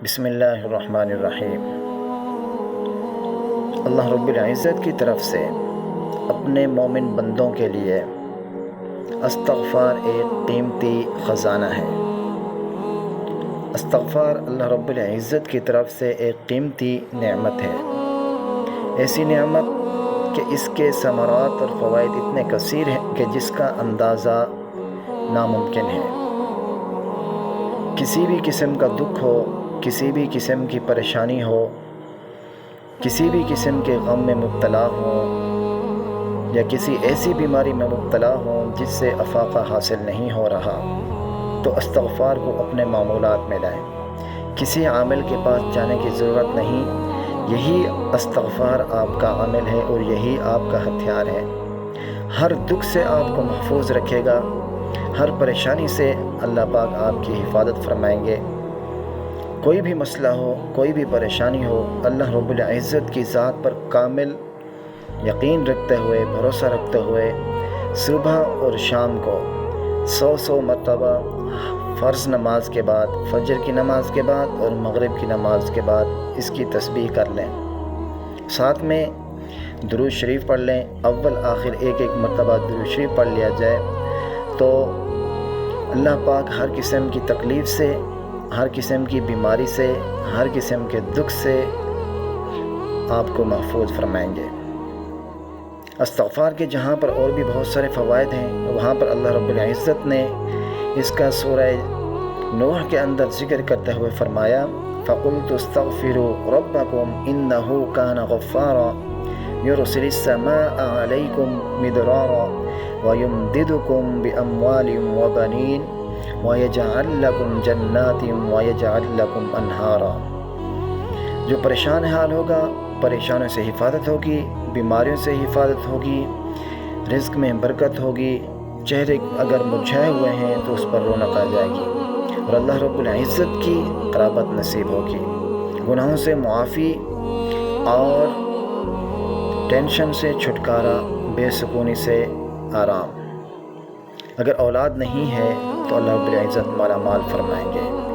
بسم اللہ الرحمن الرحیم۔ اللہ رب العزت کی طرف سے اپنے مومن بندوں کے لیے استغفار ایک قیمتی خزانہ ہے۔ استغفار اللہ رب العزت کی طرف سے ایک قیمتی نعمت ہے، ایسی نعمت کہ اس کے ثمرات اور فوائد اتنے کثیر ہیں کہ جس کا اندازہ ناممکن ہے۔ کسی بھی قسم کا دکھ ہو، کسی بھی قسم کی پریشانی ہو، کسی بھی قسم کے غم میں مبتلا ہوں یا کسی ایسی بیماری میں مبتلا ہوں جس سے افاقہ حاصل نہیں ہو رہا، تو استغفار کو اپنے معمولات میں لائیں۔ کسی عامل کے پاس جانے کی ضرورت نہیں، یہی استغفار آپ کا عامل ہے اور یہی آپ کا ہتھیار ہے۔ ہر دکھ سے آپ کو محفوظ رکھے گا، ہر پریشانی سے اللہ پاک آپ کی حفاظت فرمائیں گے۔ کوئی بھی مسئلہ ہو، کوئی بھی پریشانی ہو، اللہ رب العزت کی ذات پر کامل یقین رکھتے ہوئے، بھروسہ رکھتے ہوئے صبح اور شام کو 100 مرتبہ فرض نماز کے بعد، فجر کی نماز کے بعد اور مغرب کی نماز کے بعد اس کی تسبیح کر لیں۔ ساتھ میں درود شریف پڑھ لیں، اول آخر ایک مرتبہ درود شریف پڑھ لیا جائے تو اللہ پاک ہر قسم کی تکلیف سے، ہر قسم کی بیماری سے، ہر قسم کے دکھ سے آپ کو محفوظ فرمائیں گے۔ استغفار کے جہاں پر اور بھی بہت سارے فوائد ہیں، وہاں پر اللہ رب العزت نے اس کا سورہ نوح کے اندر ذکر کرتے ہوئے فرمایا، فَقُلْتُ اسْتَغْفِرُوا رَبَّكُمْ إِنَّهُ كَانَ غَفَّارًا يُرْسِلِ السَّمَاءَ عَلَيْكُمْ مِدْرَارًا وَيُمْدِدْكُمْ بِأَمْوَالٍ وَبَنِينَ وَيَجْعَلْ لَكُمْ جَنَّاتٍ وَيَجْعَلْ لَكُمْ أَنْهَارًا۔ جو پریشان حال ہوگا، پریشانوں سے حفاظت ہوگی، بیماریوں سے حفاظت ہوگی، رزق میں برکت ہوگی، چہرے اگر مرجھائے ہوئے ہیں تو اس پر رونق آ جائے گی اور اللہ رب العزت کی قرابت نصیب ہوگی، گناہوں سے معافی اور ٹینشن سے چھٹکارا، بے سکونی سے آرام۔ اگر اولاد نہیں ہے تو اللہ رب العزت مالا مال فرمائیں گے۔